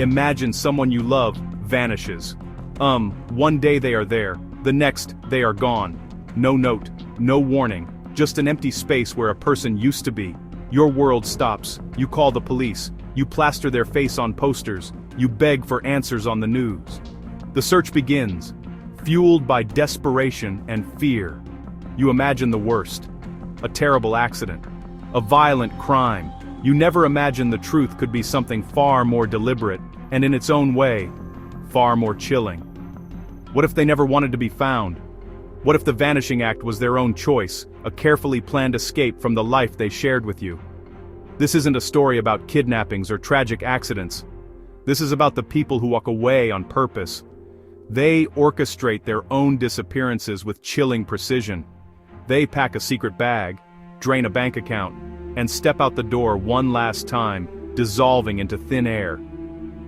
Imagine someone you love vanishes. One day they are there, the next they are gone. No note, no warning, just an empty space where a person used to be. Your world stops, you call the police, you plaster their face on posters, you beg for answers on the news. The search begins, fueled by desperation and fear. You imagine the worst. A terrible accident. A violent crime. You never imagined the truth could be something far more deliberate, and in its own way, far more chilling. What if they never wanted to be found? What if the vanishing act was their own choice, a carefully planned escape from the life they shared with you? This isn't a story about kidnappings or tragic accidents. This is about the people who walk away on purpose. They orchestrate their own disappearances with chilling precision. They pack a secret bag, drain a bank account, and step out the door one last time, dissolving into thin air.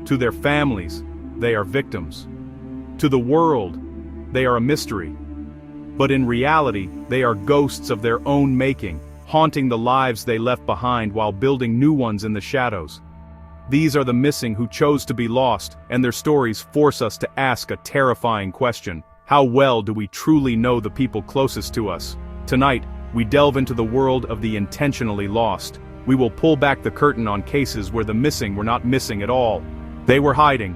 To their families, they are victims. To the world, they are a mystery. But in reality, they are ghosts of their own making, haunting the lives they left behind while building new ones in the shadows. These are the missing who chose to be lost, and their stories force us to ask a terrifying question. How well do we truly know the people closest to us? Tonight, we delve into the world of the intentionally lost. We will pull back the curtain on cases where the missing were not missing at all. They were hiding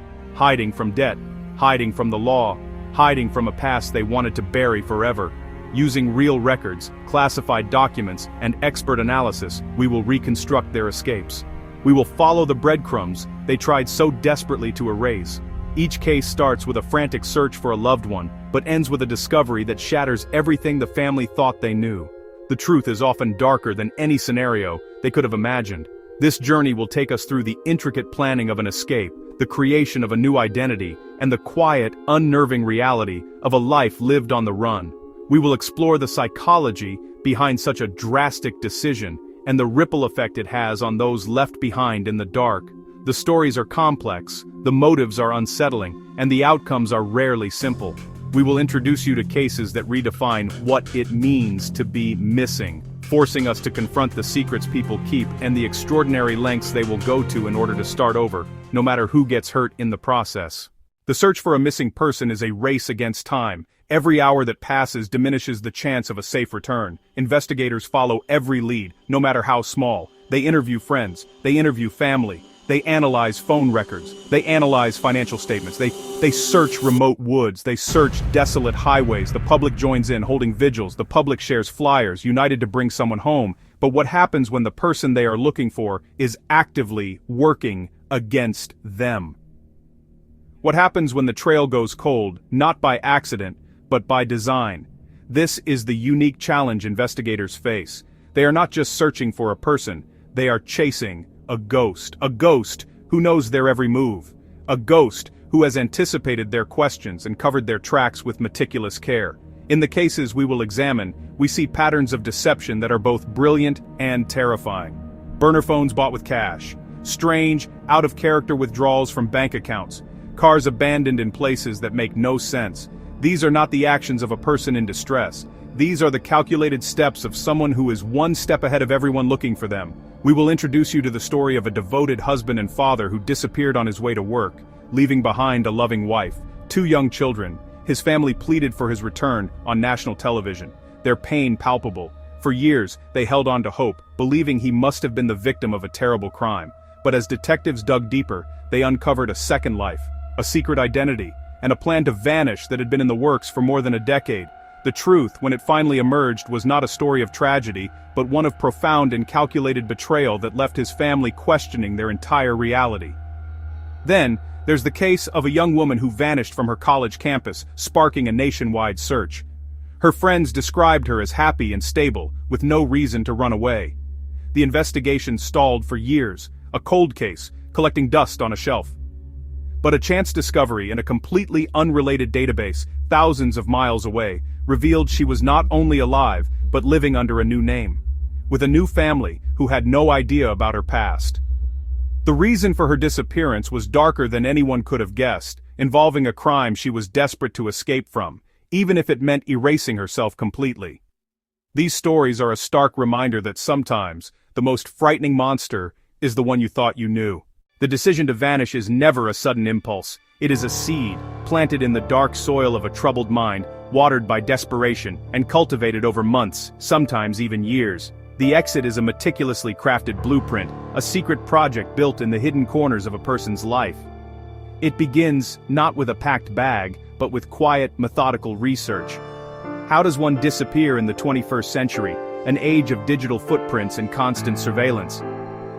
from debt, hiding from the law, hiding from a past they wanted to bury forever. Using real records, classified documents, and expert analysis, we will reconstruct their escapes. We will follow the breadcrumbs they tried so desperately to erase. Each case starts with a frantic search for a loved one, but ends with a discovery that shatters everything the family thought they knew. The truth is often darker than any scenario they could have imagined. This journey will take us through the intricate planning of an escape, the creation of a new identity, and the quiet, unnerving reality of a life lived on the run. We will explore the psychology behind such a drastic decision, and the ripple effect it has on those left behind in the dark. The stories are complex, the motives are unsettling, and the outcomes are rarely simple. We will introduce you to cases that redefine what it means to be missing, forcing us to confront the secrets people keep and the extraordinary lengths they will go to in order to start over, no matter who gets hurt in the process. The search for a missing person is a race against time. Every hour that passes diminishes the chance of a safe return. Investigators follow every lead, no matter how small. They interview friends, they interview family, they analyze phone records, they analyze financial statements, they search remote woods, they search desolate highways. The public joins in, holding vigils, the public shares flyers, united to bring someone home. But what happens when the person they are looking for is actively working against them? What happens when the trail goes cold, not by accident, but by design? This is the unique challenge investigators face. They are not just searching for a person, they are chasing a ghost who knows their every move, a ghost who has anticipated their questions and covered their tracks with meticulous care. In the cases we will examine, we see patterns of deception that are both brilliant and terrifying. Burner phones bought with cash, strange, out-of-character withdrawals from bank accounts, cars abandoned in places that make no sense. These are not the actions of a person in distress. These are the calculated steps of someone who is one step ahead of everyone looking for them. We will introduce you to the story of a devoted husband and father who disappeared on his way to work, leaving behind a loving wife, 2 young children. His family pleaded for his return on national television, their pain palpable. For years, they held on to hope, believing he must have been the victim of a terrible crime. But as detectives dug deeper, they uncovered a second life, a secret identity, and a plan to vanish that had been in the works for more than a decade. The truth, when it finally emerged, was not a story of tragedy, but one of profound and calculated betrayal that left his family questioning their entire reality. Then, there's the case of a young woman who vanished from her college campus, sparking a nationwide search. Her friends described her as happy and stable, with no reason to run away. The investigation stalled for years, a cold case, collecting dust on a shelf. But a chance discovery in a completely unrelated database, thousands of miles away, revealed she was not only alive, but living under a new name, with a new family who had no idea about her past. The reason for her disappearance was darker than anyone could have guessed, involving a crime she was desperate to escape from, even if it meant erasing herself completely. These stories are a stark reminder that sometimes, the most frightening monster is the one you thought you knew. The decision to vanish is never a sudden impulse. It is a seed, planted in the dark soil of a troubled mind, watered by desperation, and cultivated over months, sometimes even years. The exit is a meticulously crafted blueprint, a secret project built in the hidden corners of a person's life. It begins, not with a packed bag, but with quiet, methodical research. How does one disappear in the 21st century, an age of digital footprints and constant surveillance?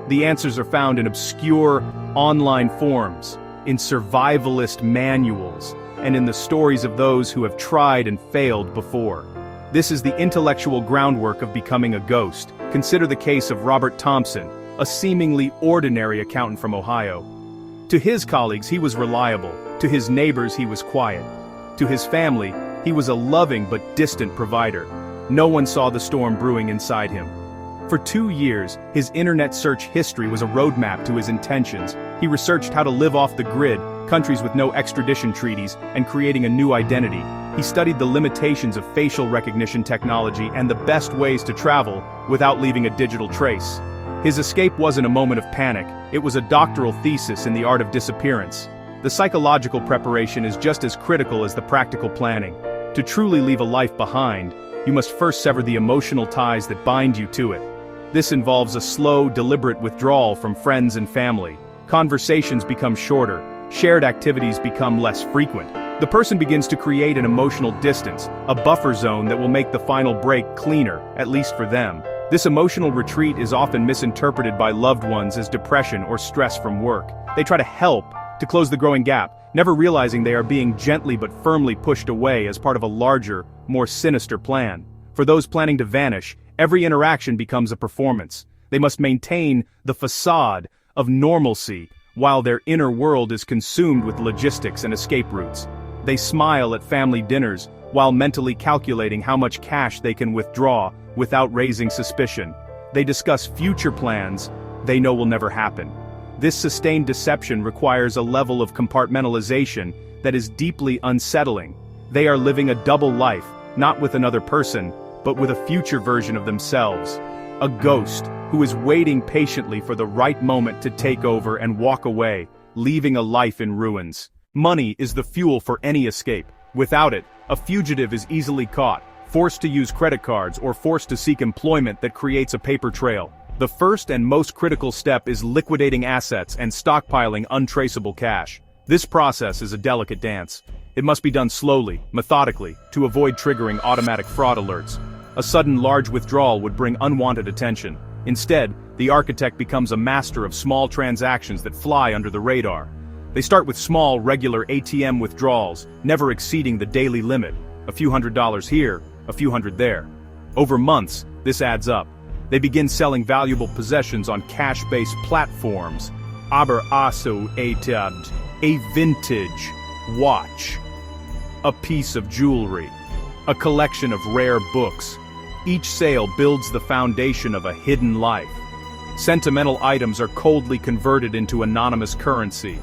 The answers are found in obscure, online forums, in survivalist manuals, and in the stories of those who have tried and failed before. This is the intellectual groundwork of becoming a ghost. Consider the case of Robert Thompson, a seemingly ordinary accountant from Ohio. To his colleagues, he was reliable. To his neighbors, he was quiet. To his family, he was a loving but distant provider. No one saw the storm brewing inside him. For 2 years, his internet search history was a roadmap to his intentions. He researched how to live off the grid, countries with no extradition treaties, and creating a new identity. He studied the limitations of facial recognition technology and the best ways to travel without leaving a digital trace. His escape wasn't a moment of panic, it was a doctoral thesis in the art of disappearance. The psychological preparation is just as critical as the practical planning. To truly leave a life behind, you must first sever the emotional ties that bind you to it. This involves a slow, deliberate withdrawal from friends and family. Conversations become shorter, shared activities become less frequent. The person begins to create an emotional distance, a buffer zone that will make the final break cleaner, at least for them. This emotional retreat is often misinterpreted by loved ones as depression or stress from work. They try to help, to close the growing gap, never realizing they are being gently but firmly pushed away as part of a larger, more sinister plan. For those planning to vanish, every interaction becomes a performance. They must maintain the facade of normalcy while their inner world is consumed with logistics and escape routes. They smile at family dinners while mentally calculating how much cash they can withdraw without raising suspicion. They discuss future plans they know will never happen. This sustained deception requires a level of compartmentalization that is deeply unsettling. They are living a double life, not with another person, but with a future version of themselves. A ghost who is waiting patiently for the right moment to take over and walk away, leaving a life in ruins. Money is the fuel for any escape. Without it, a fugitive is easily caught, forced to use credit cards or forced to seek employment that creates a paper trail. The first and most critical step is liquidating assets and stockpiling untraceable cash. This process is a delicate dance. It must be done slowly, methodically, to avoid triggering automatic fraud alerts. A sudden large withdrawal would bring unwanted attention. Instead, the architect becomes a master of small transactions that fly under the radar. They start with small, regular ATM withdrawals, never exceeding the daily limit. A few $100s here, a few hundred there. Over months, this adds up. They begin selling valuable possessions on cash-based platforms. Aber also a vintage watch, a piece of jewelry, a collection of rare books. Each sale builds the foundation of a hidden life. Sentimental items are coldly converted into anonymous currency.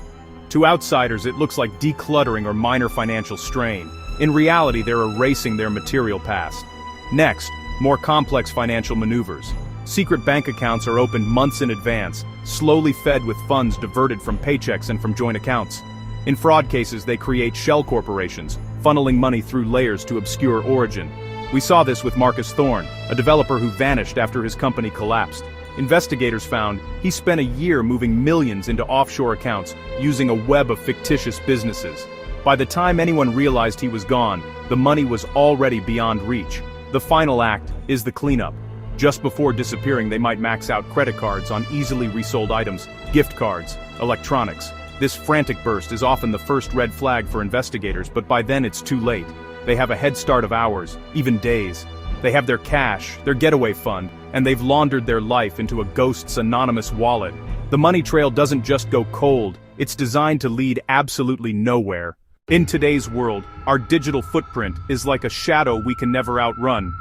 To outsiders, it looks like decluttering or minor financial strain. In reality, they're erasing their material past. Next, more complex financial maneuvers. Secret bank accounts are opened months in advance, slowly fed with funds diverted from paychecks and from joint accounts. In fraud cases, they create shell corporations, funneling money through layers to obscure origin. We saw this with Marcus Thorne, a developer who vanished after his company collapsed. Investigators found he spent a year moving millions into offshore accounts using a web of fictitious businesses. By the time anyone realized he was gone, the money was already beyond reach. The final act is the cleanup. Just before disappearing, they might max out credit cards on easily resold items, gift cards, electronics. This frantic burst is often the first red flag for investigators, but by then it's too late. They have a head start of hours, even days. They have their cash, their getaway fund, and they've laundered their life into a ghost's anonymous wallet. The money trail doesn't just go cold, it's designed to lead absolutely nowhere. In today's world, our digital footprint is like a shadow we can never outrun.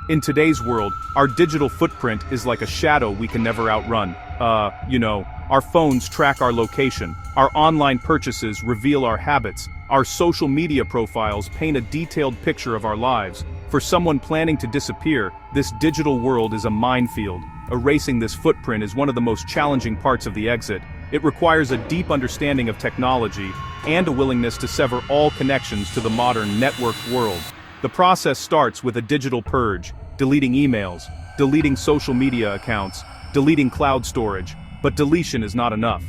In today's world, our digital footprint is like a shadow we can never outrun. Our phones track our location, our online purchases reveal our habits, our social media profiles paint a detailed picture of our lives. For someone planning to disappear, this digital world is a minefield. erasing this footprint is one of the most challenging parts of the exit. It requires a deep understanding of technology and a willingness to sever all connections to the modern networked world. The process starts with a digital purge, deleting emails, deleting social media accounts, deleting cloud storage, but deletion is not enough.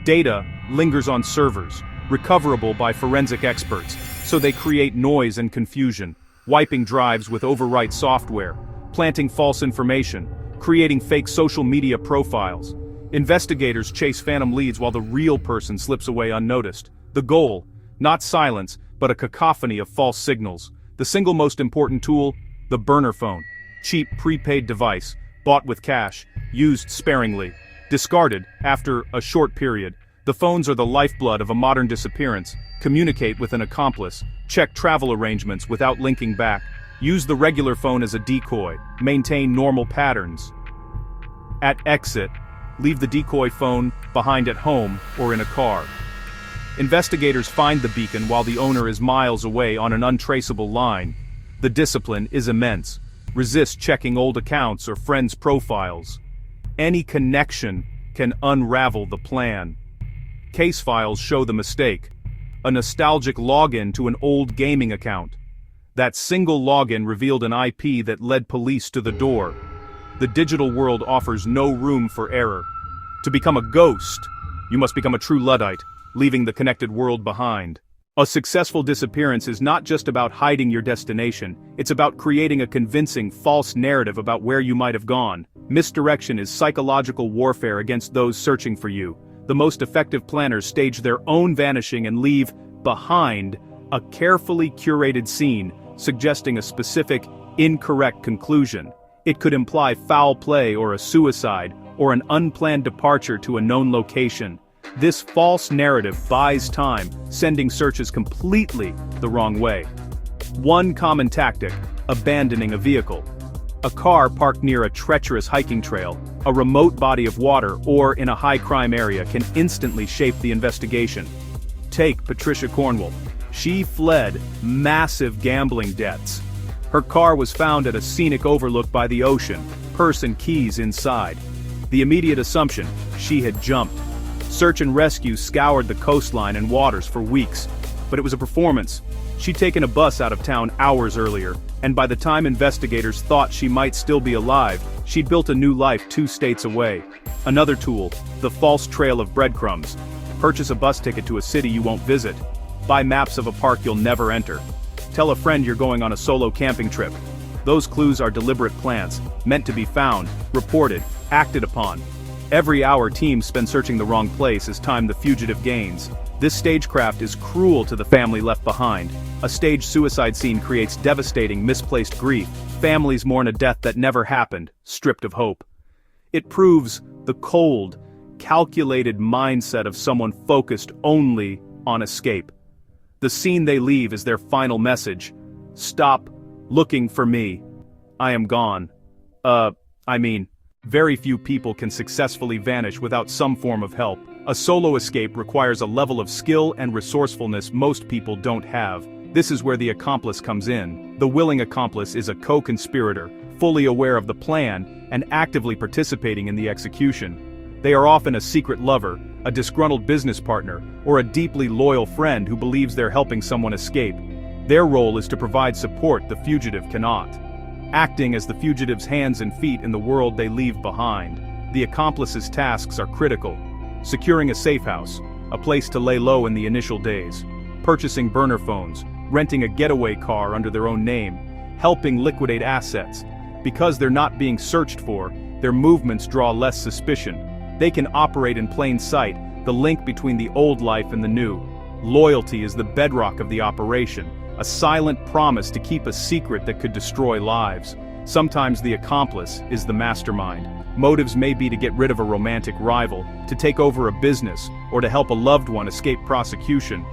Data lingers on servers, recoverable by forensic experts, so they create noise and confusion, wiping drives with overwrite software, planting false information, creating fake social media profiles. Investigators chase phantom leads while the real person slips away unnoticed. The goal, not silence, but a cacophony of false signals. The single most important tool, the burner phone. Cheap prepaid device, bought with cash, used sparingly, discarded after a short period. The phones are the lifeblood of a modern disappearance. Communicate with an accomplice, check travel arrangements without linking back, use the regular phone as a decoy, maintain normal patterns. At exit, leave the decoy phone behind at home or in a car. Investigators find the beacon while the owner is miles away on an untraceable line. The discipline is immense. Resist checking old accounts or friends' profiles. Any connection can unravel the plan. Case files show the mistake. A nostalgic login to an old gaming account. That single login revealed an IP that led police to the door. The digital world offers no room for error. To become a ghost, you must become a true Luddite, leaving the connected world behind. A successful disappearance is not just about hiding your destination, it's about creating a convincing, false narrative about where you might have gone. Misdirection is psychological warfare against those searching for you. The most effective planners stage their own vanishing and leave behind a carefully curated scene, suggesting a specific, incorrect conclusion. It could imply foul play or a suicide, or an unplanned departure to a known location. This false narrative buys time, sending searches completely the wrong way. One common tactic, abandoning a vehicle. A car parked near a treacherous hiking trail, a remote body of water, or in a high-crime area can instantly shape the investigation. Take Patricia Cornwall. She fled massive gambling debts. Her car was found at a scenic overlook by the ocean, purse and keys inside. The immediate assumption, she had jumped. Search and rescue scoured the coastline and waters for weeks, but it was a performance. She'd taken a bus out of town hours earlier, and by the time investigators thought she might still be alive, she'd built a new life 2 states away. Another tool, the false trail of breadcrumbs. Purchase a bus ticket to a city you won't visit. Buy maps of a park you'll never enter. Tell a friend you're going on a solo camping trip. Those clues are deliberate plans, meant to be found, reported, acted upon. Every hour teams spend searching the wrong place is time the fugitive gains. This stagecraft is cruel to the family left behind. A staged suicide scene creates devastating, misplaced grief. Families mourn a death that never happened, stripped of hope. It proves the cold, calculated mindset of someone focused only on escape. The scene they leave is their final message. Stop looking for me. I am gone. Very few people can successfully vanish without some form of help. A solo escape requires a level of skill and resourcefulness most people don't have. This is where the accomplice comes in. The willing accomplice is a co-conspirator, fully aware of the plan, and actively participating in the execution. They are often a secret lover, a disgruntled business partner, or a deeply loyal friend who believes they're helping someone escape. Their role is to provide support the fugitive cannot. Acting as the fugitive's hands and feet in the world they leave behind, the accomplice's tasks are critical. Securing a safe house, a place to lay low in the initial days, purchasing burner phones, renting a getaway car under their own name, helping liquidate assets. Because they're not being searched for, their movements draw less suspicion. They can operate in plain sight, the link between the old life and the new. Loyalty is the bedrock of the operation, a silent promise to keep a secret that could destroy lives. Sometimes the accomplice is the mastermind. Motives may be to get rid of a romantic rival, to take over a business, or to help a loved one escape prosecution.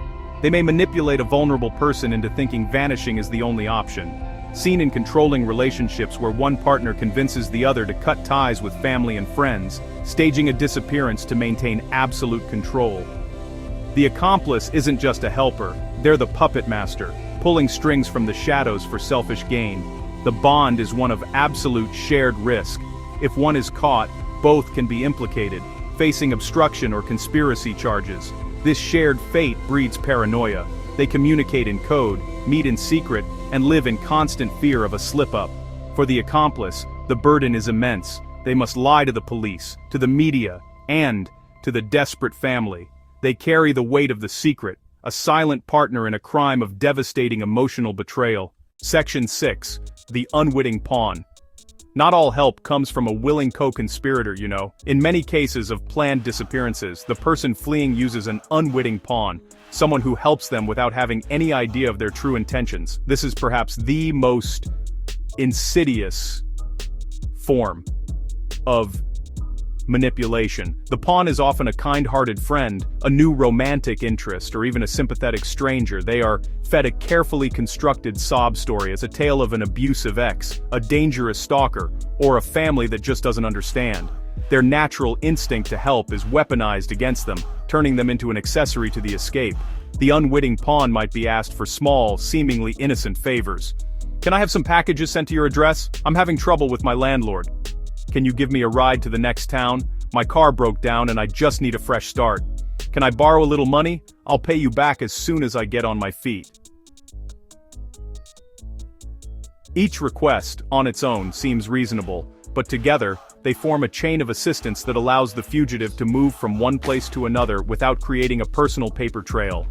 They may manipulate a vulnerable person into thinking vanishing is the only option. Seen in controlling relationships where one partner convinces the other to cut ties with family and friends, staging a disappearance to maintain absolute control. The accomplice isn't just a helper, they're the puppet master, pulling strings from the shadows for selfish gain. The bond is one of absolute shared risk. If one is caught, both can be implicated, facing obstruction or conspiracy charges. This shared fate breeds paranoia. They communicate in code, meet in secret, and live in constant fear of a slip-up. For the accomplice, the burden is immense. They must lie to the police, to the media, and to the desperate family. They carry the weight of the secret, a silent partner in a crime of devastating emotional betrayal. Section 6. The unwitting pawn. Not all help comes from a willing co-conspirator, you know. In many cases of planned disappearances, the person fleeing uses an unwitting pawn, someone who helps them without having any idea of their true intentions. This is perhaps the most insidious form of manipulation. The pawn is often a kind-hearted friend, a new romantic interest, or even a sympathetic stranger. They are fed a carefully constructed sob story as a tale of an abusive ex, a dangerous stalker, or a family that just doesn't understand. Their natural instinct to help is weaponized against them, turning them into an accessory to the escape. The unwitting pawn might be asked for small, seemingly innocent favors. Can I have some packages sent to your address? I'm having trouble with my landlord. Can you give me a ride to the next town? My car broke down and I just need a fresh start. Can I borrow a little money? I'll pay you back as soon as I get on my feet. Each request, on its own, seems reasonable, but together, they form a chain of assistance that allows the fugitive to move from one place to another without creating a personal paper trail.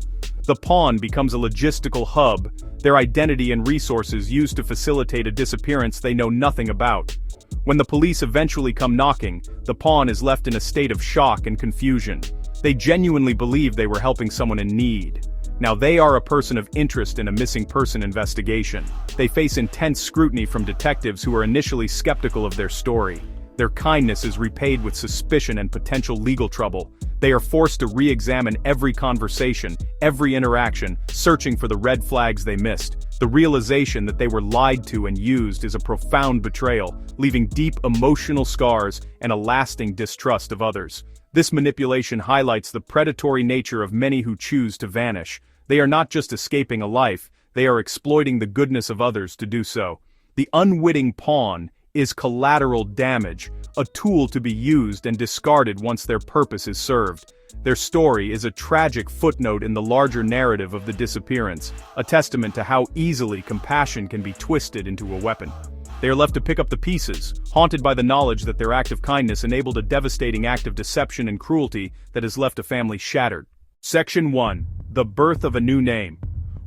The pawn becomes a logistical hub, their identity and resources used to facilitate a disappearance they know nothing about. When the police eventually come knocking, the pawn is left in a state of shock and confusion. They genuinely believe they were helping someone in need. Now they are a person of interest in a missing person investigation. They face intense scrutiny from detectives who are initially skeptical of their story. Their kindness is repaid with suspicion and potential legal trouble. They are forced to re-examine every conversation, every interaction, searching for the red flags they missed. The realization that they were lied to and used is a profound betrayal, leaving deep emotional scars and a lasting distrust of others. This manipulation highlights the predatory nature of many who choose to vanish. They are not just escaping a life, they are exploiting the goodness of others to do so. The unwitting pawn is collateral damage, a tool to be used and discarded once their purpose is served. Their story is a tragic footnote in the larger narrative of the disappearance, a testament to how easily compassion can be twisted into a weapon. They are left to pick up the pieces, haunted by the knowledge that their act of kindness enabled a devastating act of deception and cruelty that has left a family shattered. Section 1. The birth of a new name.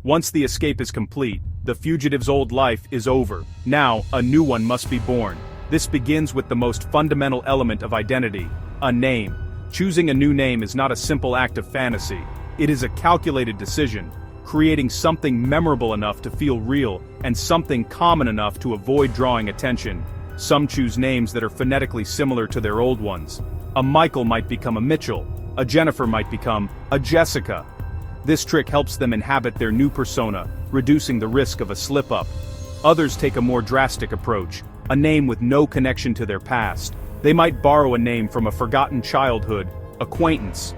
Once the escape is complete, the fugitive's old life is over. Now, a new one must be born. This begins with the most fundamental element of identity, a name. Choosing a new name is not a simple act of fantasy. It is a calculated decision, creating something memorable enough to feel real, and something common enough to avoid drawing attention. Some choose names that are phonetically similar to their old ones. A Michael might become a Mitchell. A Jennifer might become a Jessica. This trick helps them inhabit their new persona, reducing the risk of a slip-up. Others take a more drastic approach, a name with no connection to their past. They might borrow a name from a forgotten childhood, acquaintance,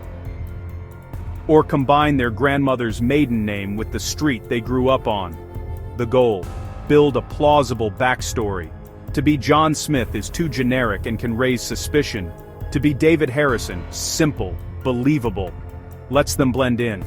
or combine their grandmother's maiden name with the street they grew up on. The goal: build a plausible backstory. To be John Smith is too generic and can raise suspicion. To be David Harrison, simple, believable, lets them blend in.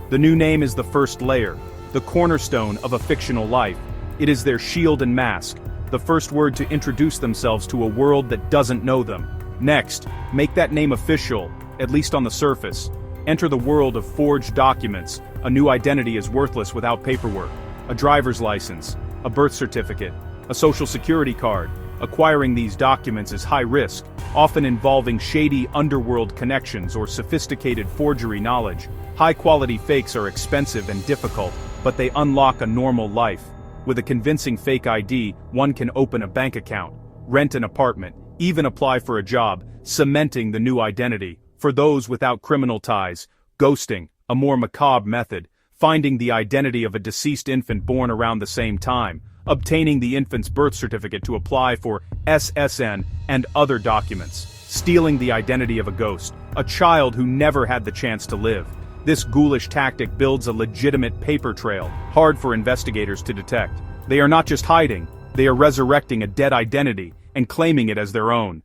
The new name is the first layer, the cornerstone of a fictional life. It is their shield and mask, the first word to introduce themselves to a world that doesn't know them. Next, make that name official, at least on the surface. Enter the world of forged documents. A new identity is worthless without paperwork. A driver's license, a birth certificate, a social security card. Acquiring these documents is high risk, often involving shady underworld connections or sophisticated forgery knowledge. High-quality fakes are expensive and difficult, but they unlock a normal life. With a convincing fake ID, one can open a bank account, rent an apartment, even apply for a job, cementing the new identity. For those without criminal ties, ghosting, a more macabre method, finding the identity of a deceased infant born around the same time, obtaining the infant's birth certificate to apply for SSN and other documents, stealing the identity of a ghost, a child who never had the chance to live. This ghoulish tactic builds a legitimate paper trail, hard for investigators to detect. They are not just hiding, they are resurrecting a dead identity, and claiming it as their own.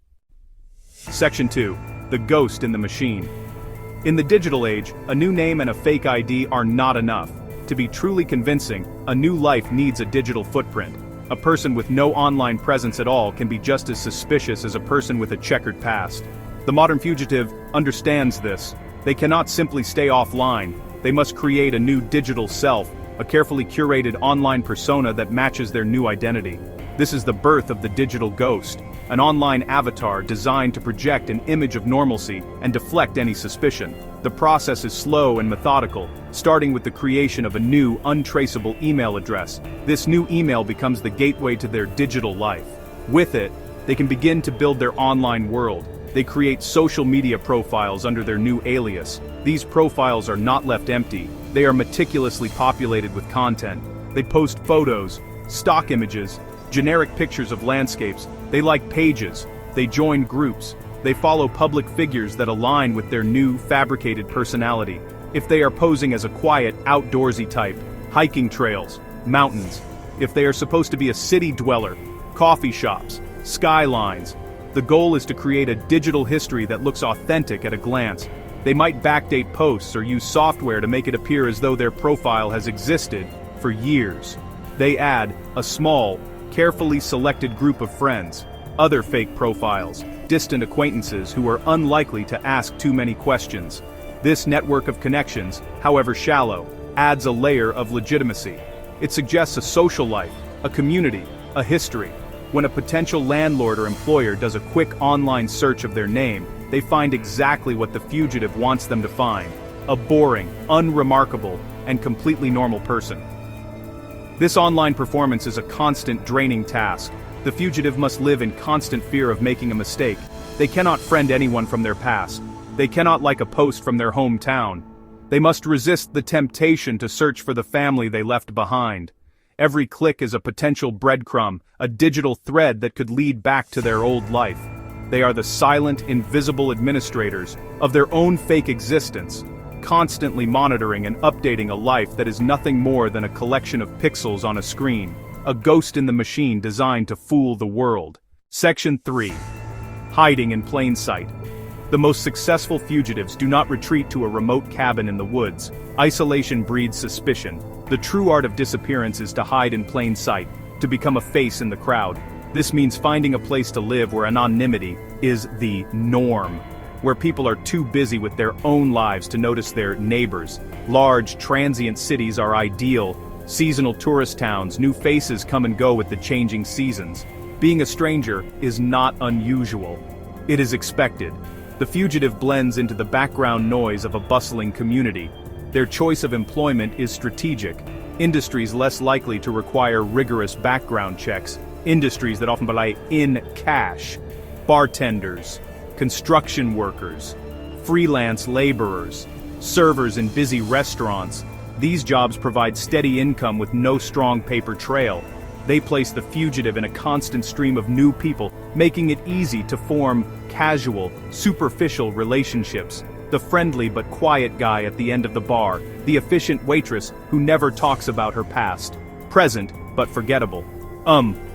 Section 2. The ghost in the machine. In the digital age, a new name and a fake ID are not enough. To be truly convincing, a new life needs a digital footprint. A person with no online presence at all can be just as suspicious as a person with a checkered past. The modern fugitive understands this. They cannot simply stay offline. They must create a new digital self, a carefully curated online persona that matches their new identity. This is the birth of the digital ghost, an online avatar designed to project an image of normalcy and deflect any suspicion. The process is slow and methodical, starting with the creation of a new, untraceable email address. This new email becomes the gateway to their digital life. With it, they can begin to build their online world. They create social media profiles under their new alias. These profiles are not left empty. They are meticulously populated with content. They post photos, stock images, generic pictures of landscapes. They like pages. They join groups. They follow public figures that align with their new, fabricated personality. If they are posing as a quiet, outdoorsy type, hiking trails, mountains. If they are supposed to be a city dweller, coffee shops, skylines. The goal is to create a digital history that looks authentic at a glance. They might backdate posts or use software to make it appear as though their profile has existed for years. They add a small, carefully selected group of friends, other fake profiles, distant acquaintances who are unlikely to ask too many questions. This network of connections, however shallow, adds a layer of legitimacy. It suggests a social life, a community, a history. When a potential landlord or employer does a quick online search of their name, they find exactly what the fugitive wants them to find: a boring, unremarkable, and completely normal person. This online performance is a constant, draining task. The fugitive must live in constant fear of making a mistake. They cannot friend anyone from their past. They cannot like a post from their hometown. They must resist the temptation to search for the family they left behind. Every click is a potential breadcrumb, a digital thread that could lead back to their old life. They are the silent, invisible administrators of their own fake existence, constantly monitoring and updating a life that is nothing more than a collection of pixels on a screen, a ghost in the machine designed to fool the world. Section 3. Hiding in plain sight. The most successful fugitives do not retreat to a remote cabin in the woods. Isolation breeds suspicion. The true art of disappearance is to hide in plain sight, to become a face in the crowd. This means finding a place to live where anonymity is the norm, where people are too busy with their own lives to notice their neighbors. Large, transient cities are ideal. Seasonal tourist towns, new faces come and go with the changing seasons. Being a stranger is not unusual. It is expected. The fugitive blends into the background noise of a bustling community. Their choice of employment is strategic. Industries less likely to require rigorous background checks. Industries that often rely in cash. Bartenders, construction workers, freelance laborers, servers in busy restaurants. These jobs provide steady income with no strong paper trail. They place the fugitive in a constant stream of new people, making it easy to form casual, superficial relationships. The friendly but quiet guy at the end of the bar, the efficient waitress who never talks about her past. Present, but forgettable.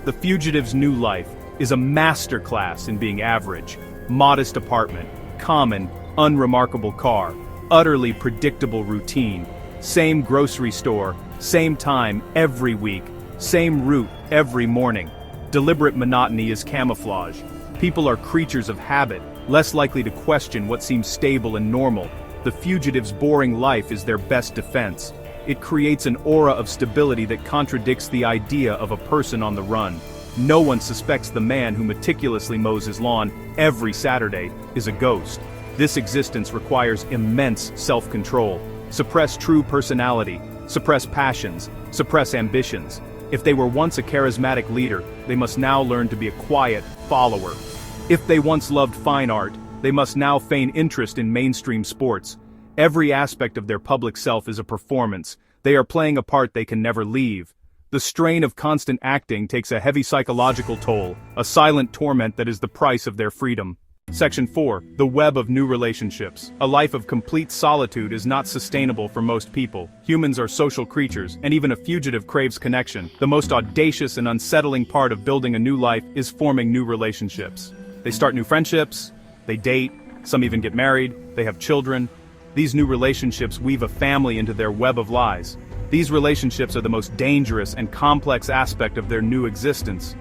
The fugitive's new life is a masterclass in being average. Modest apartment, common, unremarkable car, utterly predictable routine. Same grocery store, same time every week, same route every morning. Deliberate monotony is camouflage. People are creatures of habit, less likely to question what seems stable and normal. The fugitive's boring life is their best defense. It creates an aura of stability that contradicts the idea of a person on the run. No one suspects the man who meticulously mows his lawn every Saturday is a ghost. This existence requires immense self-control. Suppress true personality, suppress passions, suppress ambitions. If they were once a charismatic leader, they must now learn to be a quiet follower. If they once loved fine art, they must now feign interest in mainstream sports. Every aspect of their public self is a performance. They are playing a part they can never leave. The strain of constant acting takes a heavy psychological toll, a silent torment that is the price of their freedom. Section 4. The web of new relationships. A life of complete solitude is not sustainable for most people. Humans are social creatures, and even a fugitive craves connection. The most audacious and unsettling part of building a new life is forming new relationships. They start new friendships, they date, some even get married, they have children. These new relationships weave a family into their web of lies. These relationships are the most dangerous and complex aspect of their new existence.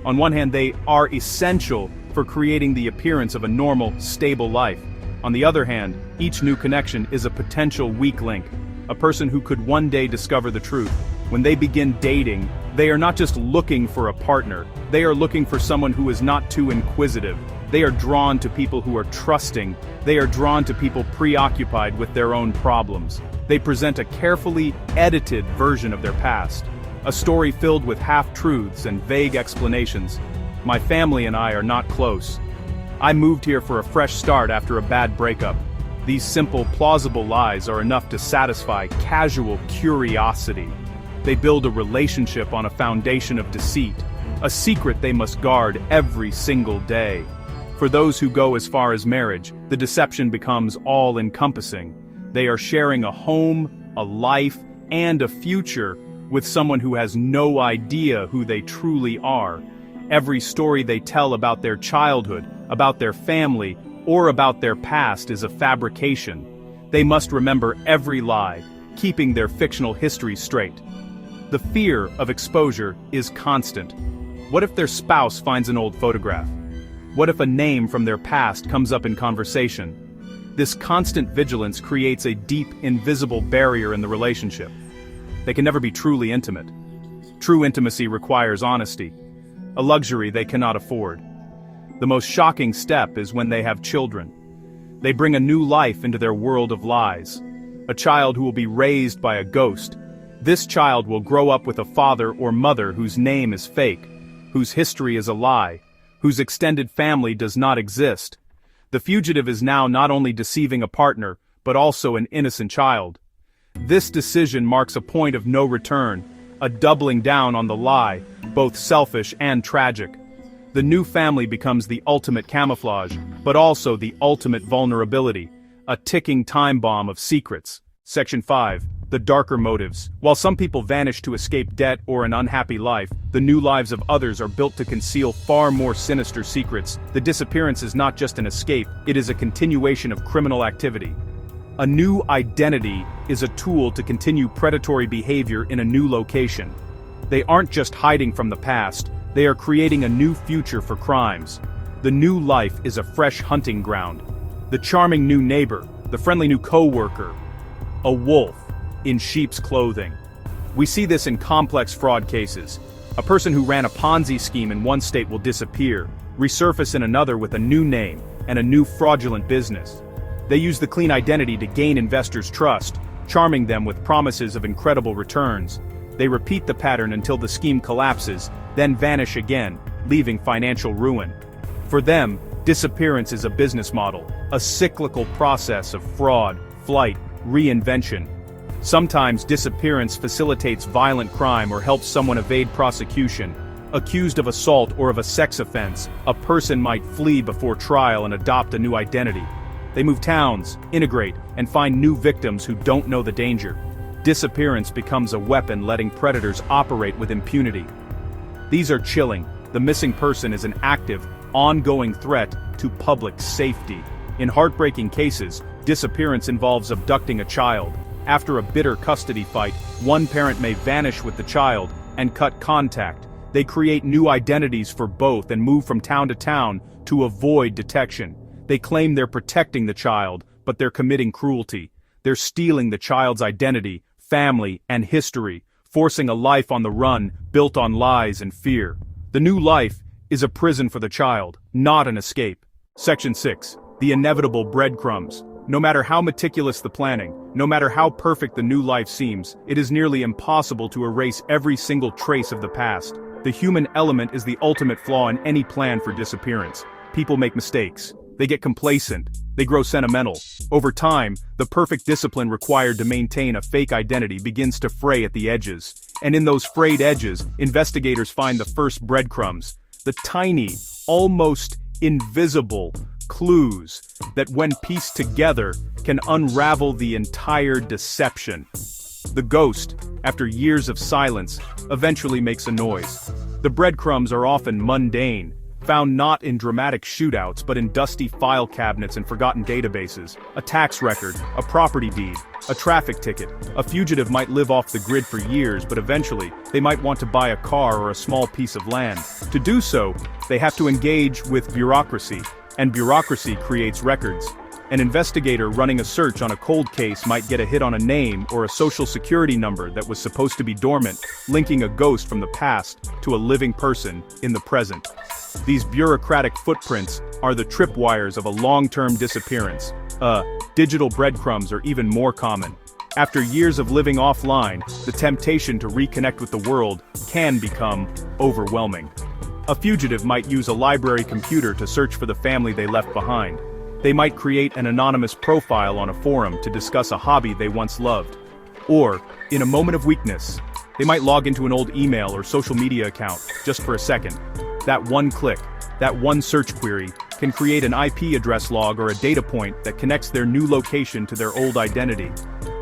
On one hand, they are essential for creating the appearance of a normal, stable life. On the other hand, each new connection is a potential weak link, a person who could one day discover the truth. When they begin dating, they are not just looking for a partner, they are looking for someone who is not too inquisitive. They are drawn to people who are trusting. They are drawn to people preoccupied with their own problems. They present a carefully edited version of their past, a story filled with half-truths and vague explanations. My family and I are not close. I moved here for a fresh start after a bad breakup. These simple, plausible lies are enough to satisfy casual curiosity. They build a relationship on a foundation of deceit, a secret they must guard every single day. For those who go as far as marriage, the deception becomes all-encompassing. They are sharing a home, a life, and a future with someone who has no idea who they truly are. Every story they tell about their childhood, about their family, or about their past is a fabrication. They must remember every lie, keeping their fictional history straight. The fear of exposure is constant. What if their spouse finds an old photograph? What if a name from their past comes up in conversation? This constant vigilance creates a deep, invisible barrier in the relationship. They can never be truly intimate. True intimacy requires honesty, a luxury they cannot afford. The most shocking step is when they have children. They bring a new life into their world of lies. A child who will be raised by a ghost. This child will grow up with a father or mother whose name is fake, whose history is a lie, whose extended family does not exist. The fugitive is now not only deceiving a partner, but also an innocent child. This decision marks a point of no return, a doubling down on the lie, both selfish and tragic. The new family becomes the ultimate camouflage, but also the ultimate vulnerability, a ticking time bomb of secrets. Section 5. The darker motives. While some people vanish to escape debt or an unhappy life, the new lives of others are built to conceal far more sinister secrets. The disappearance is not just an escape, it is a continuation of criminal activity. A new identity is a tool to continue predatory behavior in a new location. They aren't just hiding from the past, they are creating a new future for crimes. The new life is a fresh hunting ground. The charming new neighbor, the friendly new co-worker, a wolf in sheep's clothing. We see this in complex fraud cases. A person who ran a Ponzi scheme in one state will disappear, resurface in another with a new name and a new fraudulent business. They use the clean identity to gain investors' trust, charming them with promises of incredible returns. They repeat the pattern until the scheme collapses, then vanish again, leaving financial ruin. For them, disappearance is a business model, a cyclical process of fraud, flight, reinvention. Sometimes disappearance facilitates violent crime or helps someone evade prosecution. Accused of assault or of a sex offense, a person might flee before trial and adopt a new identity. They move towns, integrate, and find new victims who don't know the danger. Disappearance becomes a weapon letting predators operate with impunity. These are chilling. The missing person is an active, ongoing threat to public safety. In heartbreaking cases, disappearance involves abducting a child. After a bitter custody fight, one parent may vanish with the child and cut contact. They create new identities for both and move from town to town to avoid detection. They claim they're protecting the child, but they're committing cruelty. They're stealing the child's identity, family, and history, forcing a life on the run, built on lies and fear. The new life is a prison for the child, not an escape. Section 6. The inevitable breadcrumbs. No matter how meticulous the planning, no matter how perfect the new life seems, it is nearly impossible to erase every single trace of the past. The human element is the ultimate flaw in any plan for disappearance. People make mistakes. They get complacent. They grow sentimental. Over time, the perfect discipline required to maintain a fake identity begins to fray at the edges. And in those frayed edges, investigators find the first breadcrumbs. The tiny, almost invisible clues that, when pieced together, can unravel the entire deception. The ghost, after years of silence, eventually makes a noise. The breadcrumbs are often mundane, found not in dramatic shootouts but in dusty file cabinets and forgotten databases. A tax record, a property deed, a traffic ticket. A fugitive might live off the grid for years, but eventually, they might want to buy a car or a small piece of land. To do so, they have to engage with bureaucracy, and bureaucracy creates records. An investigator running a search on a cold case might get a hit on a name or a social security number that was supposed to be dormant, linking a ghost from the past to a living person in the present. These bureaucratic footprints are the tripwires of a long-term disappearance. Digital breadcrumbs are even more common. After years of living offline, the temptation to reconnect with the world can become overwhelming. A fugitive might use a library computer to search for the family they left behind. They might create an anonymous profile on a forum to discuss a hobby they once loved. Or, in a moment of weakness, they might log into an old email or social media account, just for a second. That one click, that one search query, can create an IP address log or a data point that connects their new location to their old identity.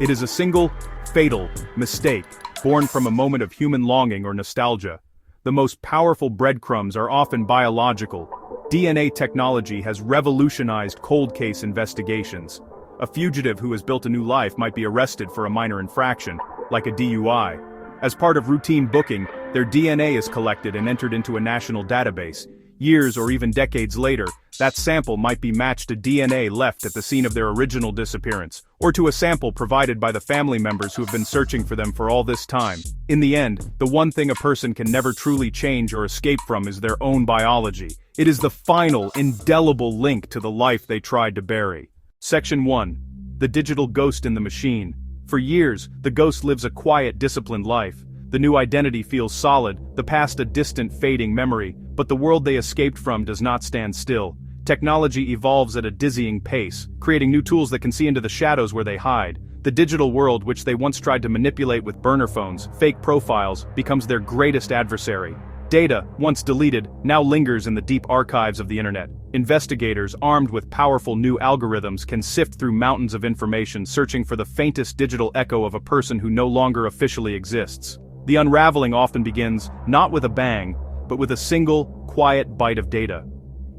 It is a single, fatal mistake, born from a moment of human longing or nostalgia. The most powerful breadcrumbs are often biological. DNA technology has revolutionized cold case investigations. A fugitive who has built a new life might be arrested for a minor infraction, like a DUI. As part of routine booking, their DNA is collected and entered into a national database. Years or even decades later, that sample might be matched to DNA left at the scene of their original disappearance, or to a sample provided by the family members who have been searching for them for all this time. In the end, the one thing a person can never truly change or escape from is their own biology. It is the final, indelible link to the life they tried to bury. Section 1. The digital ghost in the machine. For years, the ghost lives a quiet, disciplined life. The new identity feels solid, the past a distant, fading memory, but the world they escaped from does not stand still. Technology evolves at a dizzying pace, creating new tools that can see into the shadows where they hide. The digital world, which they once tried to manipulate with burner phones, fake profiles, becomes their greatest adversary. Data, once deleted, now lingers in the deep archives of the internet. Investigators, armed with powerful new algorithms, can sift through mountains of information, searching for the faintest digital echo of a person who no longer officially exists. The unraveling often begins, not with a bang, but with a single, quiet bite of data.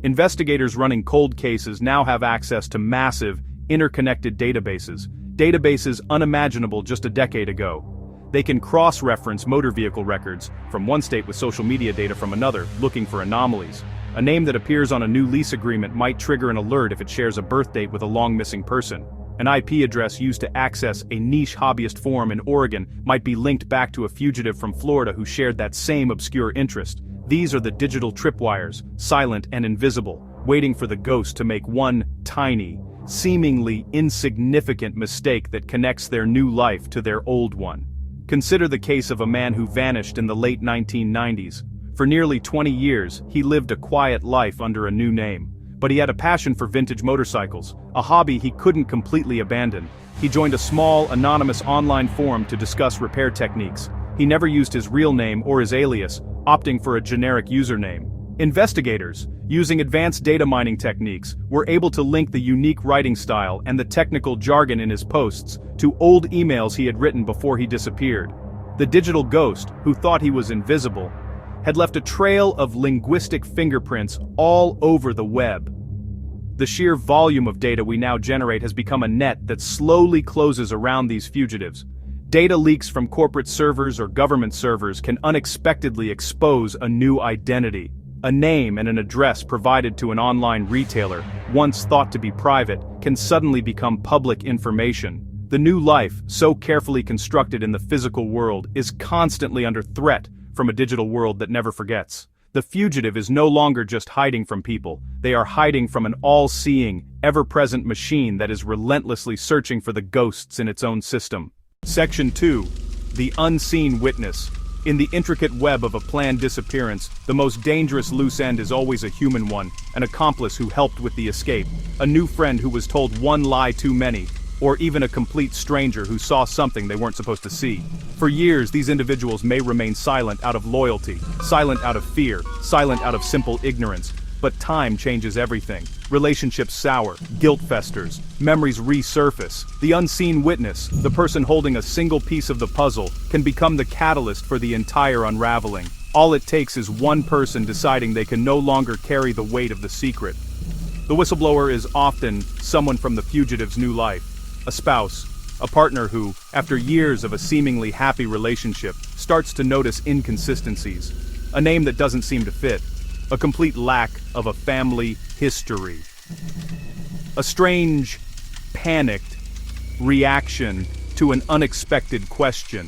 Investigators running cold cases now have access to massive, interconnected databases unimaginable just a decade ago. They can cross-reference motor vehicle records from one state with social media data from another, looking for anomalies. A name that appears on a new lease agreement might trigger an alert if it shares a birth date with a long-missing person. An IP address used to access a niche hobbyist forum in Oregon might be linked back to a fugitive from Florida who shared that same obscure interest. These are the digital tripwires, silent and invisible, waiting for the ghost to make one tiny, seemingly insignificant mistake that connects their new life to their old one. Consider the case of a man who vanished in the late 1990s. For nearly 20 years, he lived a quiet life under a new name. But he had a passion for vintage motorcycles, a hobby he couldn't completely abandon. He joined a small, anonymous online forum to discuss repair techniques. He never used his real name or his alias, opting for a generic username. Investigators, using advanced data mining techniques, were able to link the unique writing style and the technical jargon in his posts to old emails he had written before he disappeared. The digital ghost, who thought he was invisible, had left a trail of linguistic fingerprints all over the web. The sheer volume of data we now generate has become a net that slowly closes around these fugitives. Data leaks from corporate servers or government servers can unexpectedly expose a new identity. A name and an address provided to an online retailer, once thought to be private, can suddenly become public information. The new life, so carefully constructed in the physical world, is constantly under threat from a digital world that never forgets. The fugitive is no longer just hiding from people, they are hiding from an all-seeing, ever-present machine that is relentlessly searching for the ghosts in its own system. Section 2. The unseen witness. In the intricate web of a planned disappearance, the most dangerous loose end is always a human one, an accomplice who helped with the escape, a new friend who was told one lie too many, or even a complete stranger who saw something they weren't supposed to see. For years, these individuals may remain silent out of loyalty, silent out of fear, silent out of simple ignorance. But time changes everything. Relationships sour, guilt festers, memories resurface. The unseen witness, the person holding a single piece of the puzzle, can become the catalyst for the entire unraveling. All it takes is one person deciding they can no longer carry the weight of the secret. The whistleblower is often someone from the fugitive's new life. A spouse, a partner who, after years of a seemingly happy relationship, starts to notice inconsistencies. A name that doesn't seem to fit. A complete lack of a family history. A strange, panicked reaction to an unexpected question.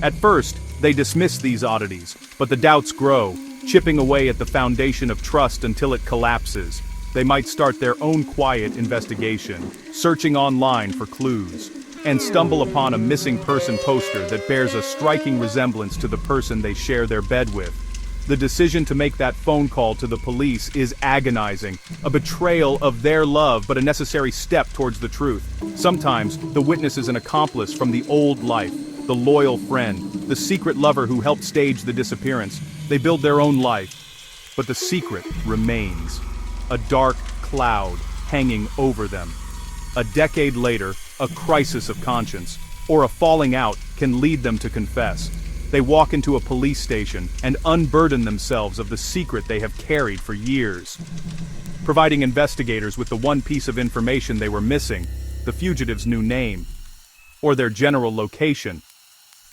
At first, they dismiss these oddities, but the doubts grow, chipping away at the foundation of trust until it collapses. They might start their own quiet investigation, searching online for clues, and stumble upon a missing person poster that bears a striking resemblance to the person they share their bed with. The decision to make that phone call to the police is agonizing, a betrayal of their love but a necessary step towards the truth. Sometimes, the witness is an accomplice from the old life, the loyal friend, the secret lover who helped stage the disappearance. They build their own life, but the secret remains. A dark cloud hanging over them. A decade later, a crisis of conscience, or a falling out, can lead them to confess. They walk into a police station and unburden themselves of the secret they have carried for years, providing investigators with the one piece of information they were missing: the fugitive's new name, or their general location.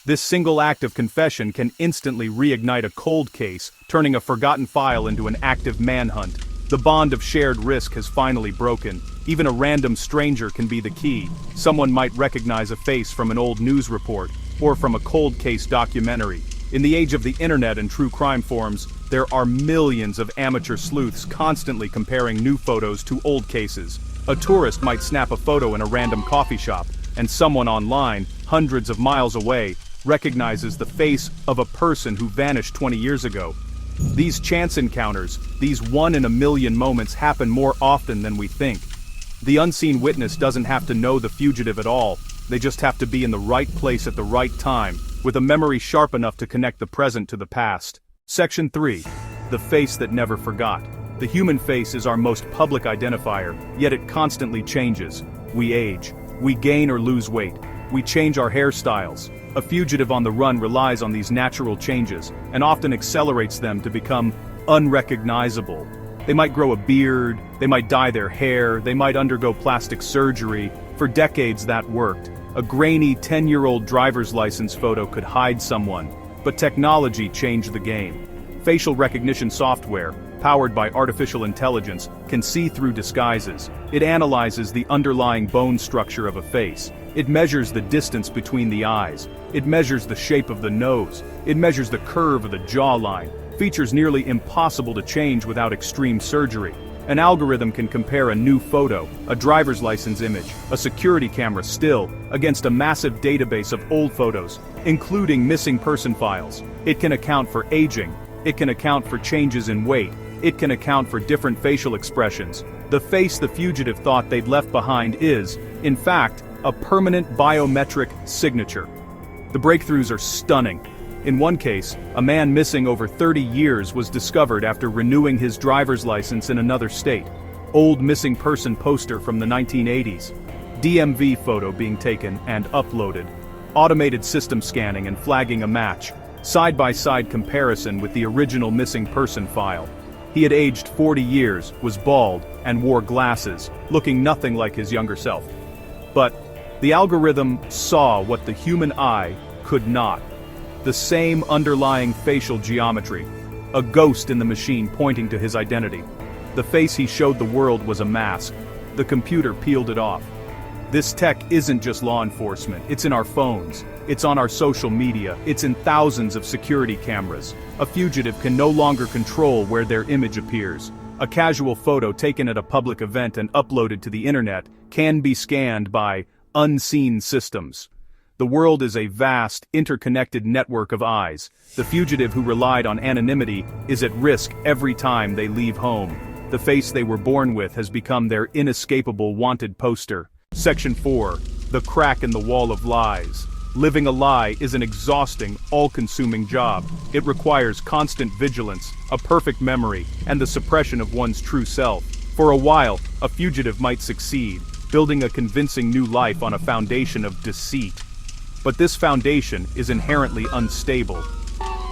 This single act of confession can instantly reignite a cold case, turning a forgotten file into an active manhunt. The bond of shared risk has finally broken. Even a random stranger can be the key. Someone might recognize a face from an old news report, or from a cold case documentary. In the age of the internet and true crime forums, there are millions of amateur sleuths constantly comparing new photos to old cases. A tourist might snap a photo in a random coffee shop, and someone online, hundreds of miles away, recognizes the face of a person who vanished 20 years ago. These chance encounters, these one-in-a-million moments, happen more often than we think. The unseen witness doesn't have to know the fugitive at all. They just have to be in the right place at the right time, with a memory sharp enough to connect the present to the past. Section 3. The face that never forgot. The human face is our most public identifier, yet it constantly changes. We age. We gain or lose weight. We change our hairstyles. A fugitive on the run relies on these natural changes, and often accelerates them to become unrecognizable. They might grow a beard, they might dye their hair, they might undergo plastic surgery. For decades that worked. A grainy 10-year-old driver's license photo could hide someone, but technology changed the game. Facial recognition software, powered by artificial intelligence, can see through disguises. It analyzes the underlying bone structure of a face. It measures the distance between the eyes. It measures the shape of the nose. It measures the curve of the jawline. Features nearly impossible to change without extreme surgery. An algorithm can compare a new photo, a driver's license image, a security camera still, against a massive database of old photos, including missing person files. It can account for aging. It can account for changes in weight. It can account for different facial expressions. The face the fugitive thought they'd left behind is, in fact, a permanent biometric signature. The breakthroughs are stunning. In one case, a man missing over 30 years was discovered after renewing his driver's license in another state. Old missing person poster from the 1980s. DMV photo being taken and uploaded. Automated system scanning and flagging a match. Side-by-side comparison with the original missing person file. He had aged 40 years, was bald, and wore glasses, looking nothing like his younger self. But the algorithm saw what the human eye could not. The same underlying facial geometry. A ghost in the machine pointing to his identity. The face he showed the world was a mask. The computer peeled it off. This tech isn't just law enforcement, it's in our phones. It's on our social media, it's in thousands of security cameras. A fugitive can no longer control where their image appears. A casual photo taken at a public event and uploaded to the internet can be scanned by unseen systems. The world is a vast, interconnected network of eyes. The fugitive who relied on anonymity is at risk every time they leave home. The face they were born with has become their inescapable wanted poster. Section 4. The crack in the wall of lies. Living a lie is an exhausting, all-consuming job. It requires constant vigilance, a perfect memory, and the suppression of one's true self. For a while, a fugitive might succeed, building a convincing new life on a foundation of deceit. But this foundation is inherently unstable.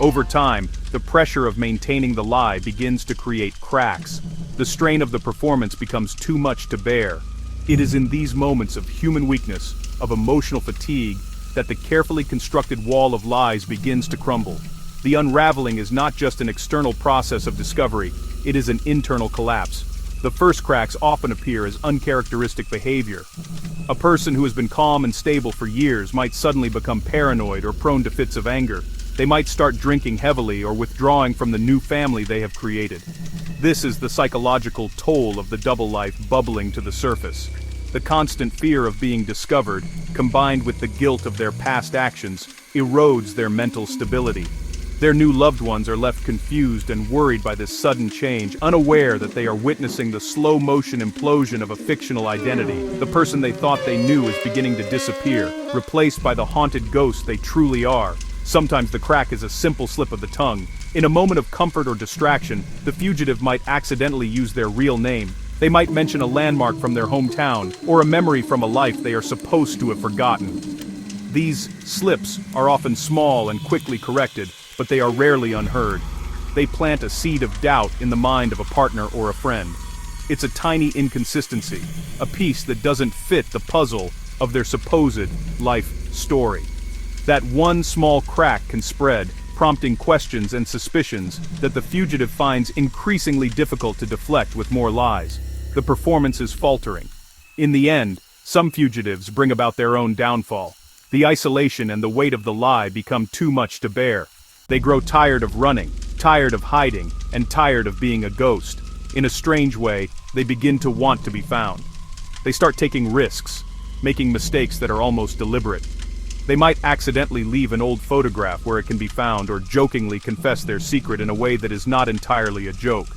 Over time, the pressure of maintaining the lie begins to create cracks. The strain of the performance becomes too much to bear. It is in these moments of human weakness, of emotional fatigue, that the carefully constructed wall of lies begins to crumble. The unraveling is not just an external process of discovery, it is an internal collapse. The first cracks often appear as uncharacteristic behavior. A person who has been calm and stable for years might suddenly become paranoid or prone to fits of anger. They might start drinking heavily or withdrawing from the new family they have created. This is the psychological toll of the double life bubbling to the surface. The constant fear of being discovered, combined with the guilt of their past actions, erodes their mental stability. Their new loved ones are left confused and worried by this sudden change, unaware that they are witnessing the slow-motion implosion of a fictional identity. The person they thought they knew is beginning to disappear, replaced by the haunted ghost they truly are. Sometimes the crack is a simple slip of the tongue. In a moment of comfort or distraction, the fugitive might accidentally use their real name. They might mention a landmark from their hometown, or a memory from a life they are supposed to have forgotten. These slips are often small and quickly corrected, but they are rarely unheard. They plant a seed of doubt in the mind of a partner or a friend. It's a tiny inconsistency, a piece that doesn't fit the puzzle of their supposed life story. That one small crack can spread, prompting questions and suspicions that the fugitive finds increasingly difficult to deflect with more lies. The performance is faltering. In the end, some fugitives bring about their own downfall. The isolation and the weight of the lie become too much to bear. They grow tired of running, tired of hiding, and tired of being a ghost. In a strange way, they begin to want to be found. They start taking risks, making mistakes that are almost deliberate. They might accidentally leave an old photograph where it can be found, or jokingly confess their secret in a way that is not entirely a joke.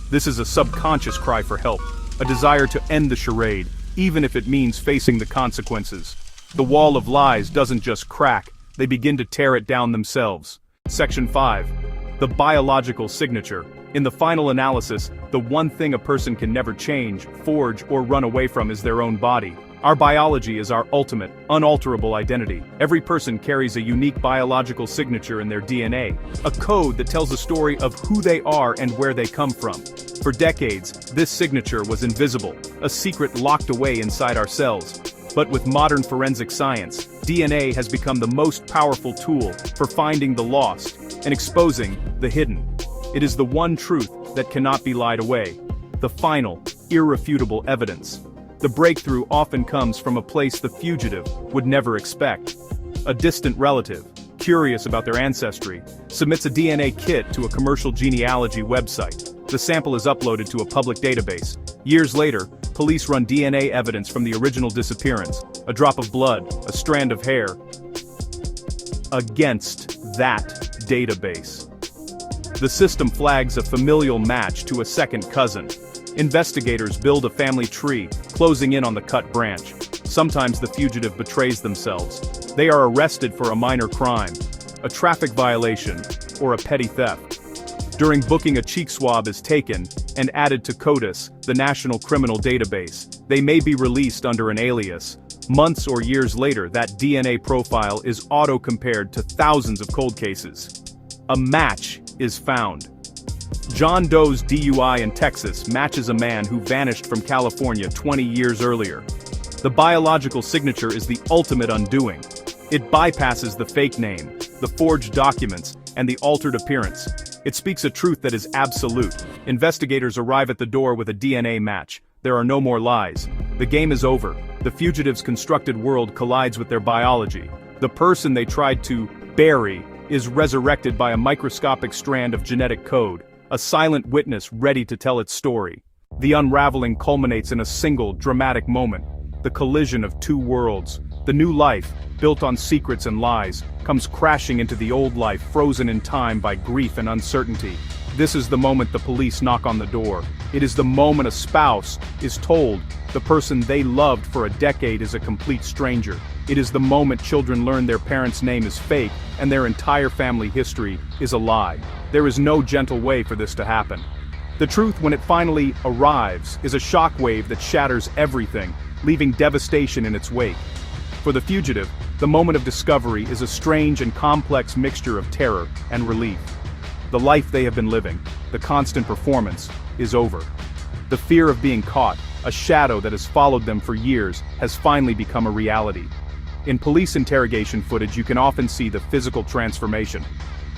This is a subconscious cry for help, a desire to end the charade, even if it means facing the consequences. The wall of lies doesn't just crack, they begin to tear it down themselves. Section 5. The biological signature. In the final analysis, the one thing a person can never change, forge, or run away from is their own body. Our biology is our ultimate, unalterable identity. Every person carries a unique biological signature in their DNA, a code that tells a story of who they are and where they come from. For decades, this signature was invisible, a secret locked away inside our cells. But with modern forensic science, DNA has become the most powerful tool for finding the lost and exposing the hidden. It is the one truth that cannot be lied away, the final, irrefutable evidence. The breakthrough often comes from a place the fugitive would never expect. A distant relative, curious about their ancestry, submits a DNA kit to a commercial genealogy website. The sample is uploaded to a public database. Years later, police run DNA evidence from the original disappearance, a drop of blood, a strand of hair, against that database. The system flags a familial match to a second cousin. Investigators build a family tree, closing in on the cut branch. Sometimes the fugitive betrays themselves. They are arrested for a minor crime, a traffic violation, or a petty theft. During booking, a cheek swab is taken and added to CODIS, the National Criminal Database. They may be released under an alias. Months or years later, that DNA profile is auto-compared to thousands of cold cases. A match is found. John Doe's DUI in Texas matches a man who vanished from California 20 years earlier. The biological signature is the ultimate undoing. It bypasses the fake name, the forged documents, and the altered appearance. It speaks a truth that is absolute. Investigators arrive at the door with a DNA match. There are no more lies. The game is over. The fugitive's constructed world collides with their biology. The person they tried to bury is resurrected by a microscopic strand of genetic code, a silent witness ready to tell its story. The unraveling culminates in a single, dramatic moment. The collision of two worlds. The new life, built on secrets and lies, comes crashing into the old life frozen in time by grief and uncertainty. This is the moment the police knock on the door. It is the moment a spouse is told the person they loved for a decade is a complete stranger. It is the moment children learn their parents' name is fake and their entire family history is a lie. There is no gentle way for this to happen. The truth, when it finally arrives, is a shockwave that shatters everything, leaving devastation in its wake. For the fugitive, the moment of discovery is a strange and complex mixture of terror and relief. The life they have been living, the constant performance, is over. The fear of being caught, a shadow that has followed them for years, has finally become a reality. In police interrogation footage, you can often see the physical transformation.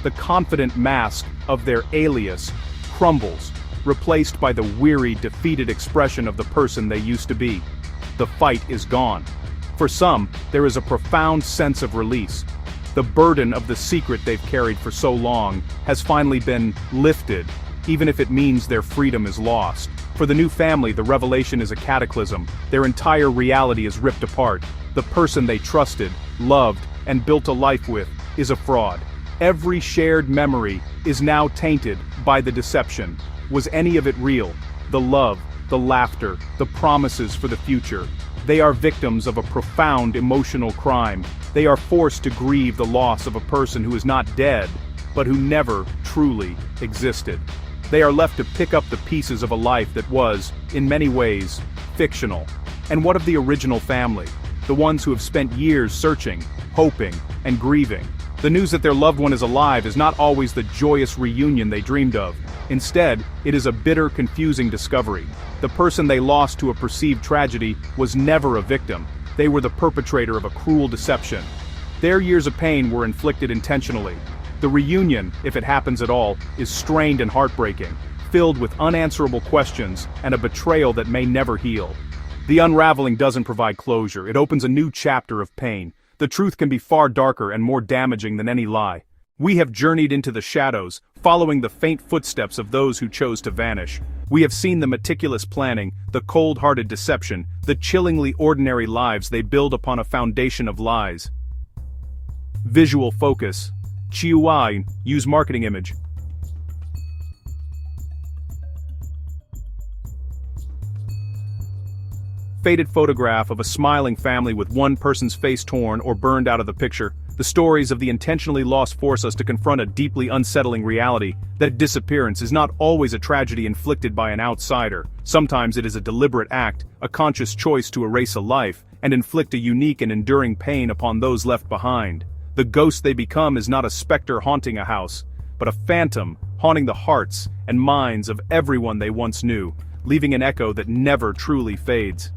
The confident mask of their alias crumbles, replaced by the weary, defeated expression of the person they used to be. The fight is gone. For some, there is a profound sense of release. The burden of the secret they've carried for so long has finally been lifted, even if it means their freedom is lost. For the new family, the revelation is a cataclysm. Their entire reality is ripped apart. The person they trusted, loved, and built a life with is a fraud. Every shared memory is now tainted by the deception. Was any of it real? The love, the laughter, the promises for the future. They are victims of a profound emotional crime. They are forced to grieve the loss of a person who is not dead, but who never truly existed. They are left to pick up the pieces of a life that was, in many ways, fictional. And what of the original family? The ones who have spent years searching, hoping, and grieving. The news that their loved one is alive is not always the joyous reunion they dreamed of. Instead, it is a bitter, confusing discovery. The person they lost to a perceived tragedy was never a victim. They were the perpetrator of a cruel deception. Their years of pain were inflicted intentionally. The reunion, if it happens at all, is strained and heartbreaking, filled with unanswerable questions and a betrayal that may never heal. The unraveling doesn't provide closure, it opens a new chapter of pain. The truth can be far darker and more damaging than any lie. We have journeyed into the shadows, following the faint footsteps of those who chose to vanish. We have seen the meticulous planning, the cold-hearted deception, the chillingly ordinary lives they build upon a foundation of lies. Visual focus. Chiuai, use marketing image. Faded photograph of a smiling family with one person's face torn or burned out of the picture. The stories of the intentionally lost force us to confront a deeply unsettling reality, that disappearance is not always a tragedy inflicted by an outsider. Sometimes it is a deliberate act, a conscious choice to erase a life, and inflict a unique and enduring pain upon those left behind. The ghost they become is not a specter haunting a house, but a phantom haunting the hearts and minds of everyone they once knew, leaving an echo that never truly fades.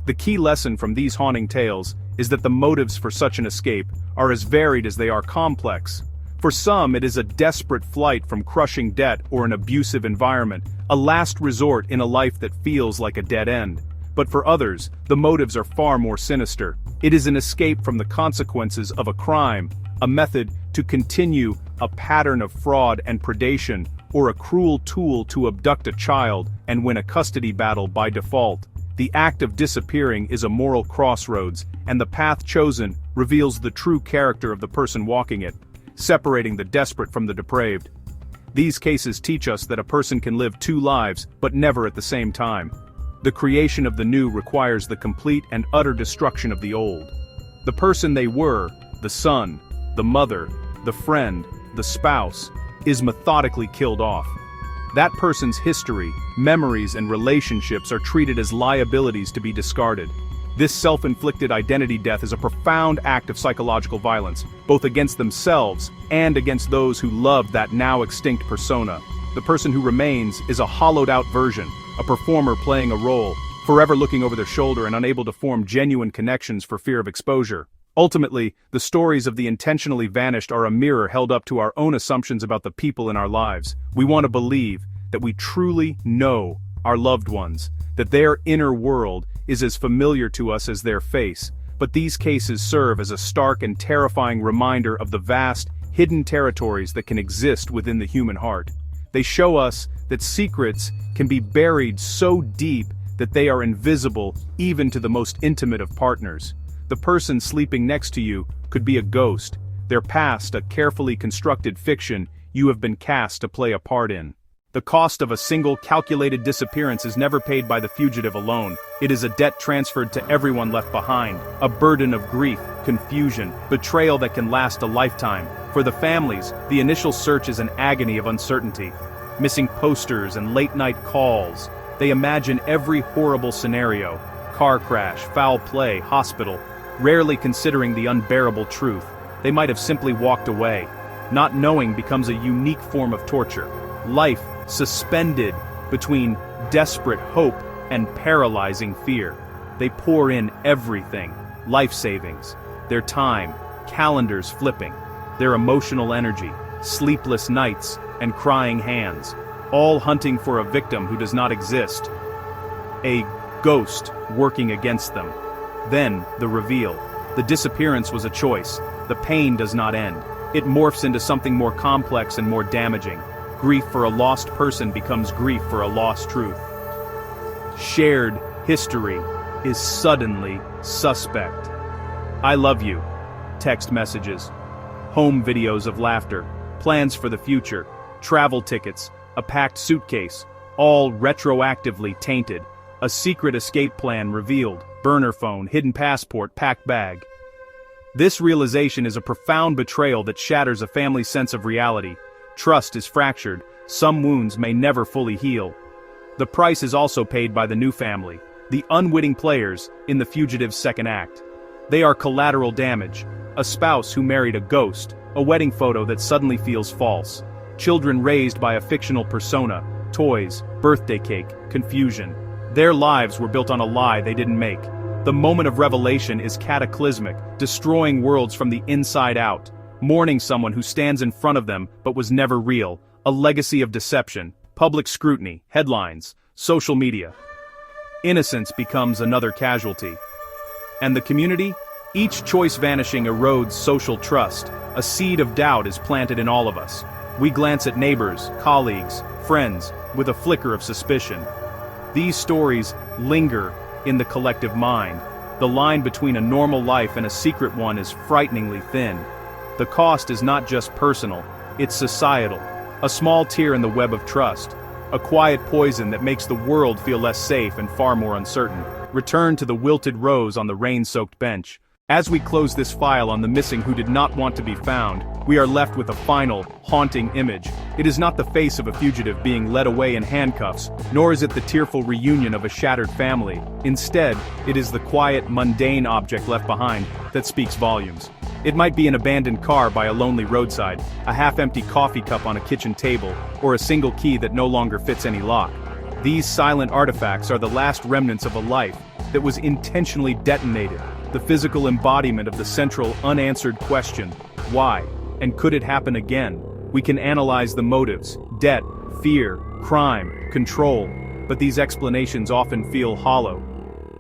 The key lesson from these haunting tales is that the motives for such an escape are as varied as they are complex. For some, it is a desperate flight from crushing debt or an abusive environment, a last resort in a life that feels like a dead end. But for others, the motives are far more sinister. It is an escape from the consequences of a crime, a method to continue a pattern of fraud and predation, or a cruel tool to abduct a child and win a custody battle by default. The act of disappearing is a moral crossroads, and the path chosen reveals the true character of the person walking it, separating the desperate from the depraved. These cases teach us that a person can live two lives, but never at the same time. The creation of the new requires the complete and utter destruction of the old. The person they were, the son, the mother, the friend, the spouse, is methodically killed off. That person's history, memories, and relationships are treated as liabilities to be discarded. This self-inflicted identity death is a profound act of psychological violence, both against themselves and against those who loved that now extinct persona. The person who remains is a hollowed-out version, a performer playing a role, forever looking over their shoulder and unable to form genuine connections for fear of exposure. Ultimately, the stories of the intentionally vanished are a mirror held up to our own assumptions about the people in our lives. We want to believe that we truly know our loved ones, that their inner world is as familiar to us as their face, but these cases serve as a stark and terrifying reminder of the vast, hidden territories that can exist within the human heart. They show us that secrets can be buried so deep that they are invisible even to the most intimate of partners. The person sleeping next to you could be a ghost, their past a carefully constructed fiction you have been cast to play a part in. The cost of a single calculated disappearance is never paid by the fugitive alone. It is a debt transferred to everyone left behind, a burden of grief, confusion, betrayal that can last a lifetime. For the families, the initial search is an agony of uncertainty. Missing posters and late-night calls. They imagine every horrible scenario: car crash, foul play, hospital, rarely considering the unbearable truth. They might have simply walked away. Not knowing becomes a unique form of torture. Life suspended between desperate hope and paralyzing fear. They pour in everything: life savings, their time, calendars flipping, their emotional energy, sleepless nights, and crying hands, all hunting for a victim who does not exist. A ghost working against them. Then, the reveal. The disappearance was a choice. The pain does not end. It morphs into something more complex and more damaging. Grief for a lost person becomes grief for a lost truth. Shared history is suddenly suspect. I love you. Text messages. Home videos of laughter. Plans for the future. Travel tickets. A packed suitcase. All retroactively tainted. A secret escape plan revealed. Burner phone, hidden passport, packed bag. This realization is a profound betrayal that shatters a family's sense of reality. Trust is fractured. Some wounds may never fully heal. The price is also paid by the new family, the unwitting players in the fugitive's second act. They are collateral damage: a spouse who married a ghost, a wedding photo that suddenly feels false, children raised by a fictional persona, toys, birthday cake, confusion. Their lives were built on a lie they didn't make. The moment of revelation is cataclysmic, destroying worlds from the inside out. Mourning someone who stands in front of them but was never real, a legacy of deception, public scrutiny, headlines, social media. Innocence becomes another casualty. And the community? Each choice vanishing erodes social trust. A seed of doubt is planted in all of us. We glance at neighbors, colleagues, friends, with a flicker of suspicion. These stories linger in the collective mind. The line between a normal life and a secret one is frighteningly thin. The cost is not just personal, it's societal. A small tear in the web of trust. A quiet poison that makes the world feel less safe and far more uncertain. Return to the wilted rose on the rain-soaked bench. As we close this file on the missing who did not want to be found, we are left with a final, haunting image. It is not the face of a fugitive being led away in handcuffs, nor is it the tearful reunion of a shattered family. Instead, it is the quiet, mundane object left behind that speaks volumes. It might be an abandoned car by a lonely roadside, a half-empty coffee cup on a kitchen table, or a single key that no longer fits any lock. These silent artifacts are the last remnants of a life that was intentionally detonated, the physical embodiment of the central, unanswered question: why? And could it happen again? We can analyze the motives: debt, fear, crime, control, but these explanations often feel hollow.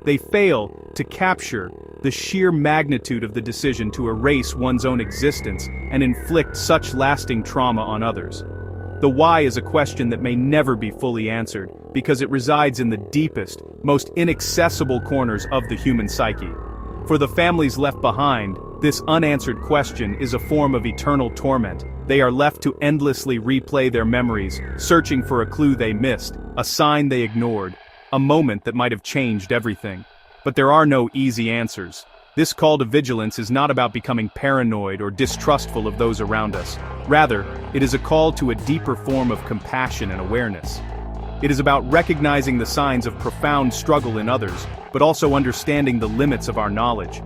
They fail to capture the sheer magnitude of the decision to erase one's own existence and inflict such lasting trauma on others. The why is a question that may never be fully answered, because it resides in the deepest, most inaccessible corners of the human psyche. For the families left behind, this unanswered question is a form of eternal torment. They are left to endlessly replay their memories, searching for a clue they missed, a sign they ignored, a moment that might have changed everything. But there are no easy answers. This call to vigilance is not about becoming paranoid or distrustful of those around us. Rather, it is a call to a deeper form of compassion and awareness. It is about recognizing the signs of profound struggle in others, but also understanding the limits of our knowledge.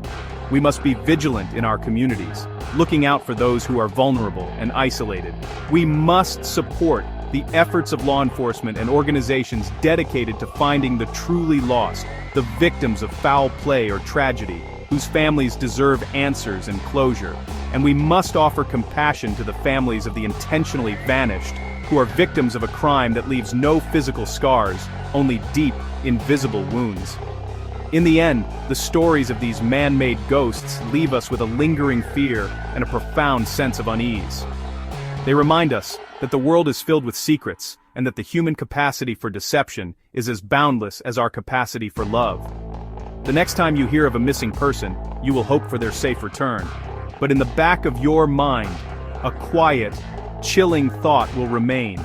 We must be vigilant in our communities, looking out for those who are vulnerable and isolated. We must support the efforts of law enforcement and organizations dedicated to finding the truly lost, the victims of foul play or tragedy, whose families deserve answers and closure. And we must offer compassion to the families of the intentionally vanished, who are victims of a crime that leaves no physical scars, only deep, invisible wounds. In the end, the stories of these man-made ghosts leave us with a lingering fear and a profound sense of unease. They remind us that the world is filled with secrets, and that the human capacity for deception is as boundless as our capacity for love. The next time you hear of a missing person, you will hope for their safe return. But in the back of your mind, a quiet, chilling thought will remain.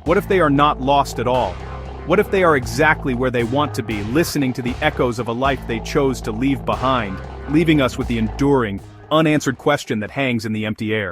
What if they are not lost at all? What if they are exactly where they want to be, listening to the echoes of a life they chose to leave behind, leaving us with the enduring, unanswered question that hangs in the empty air?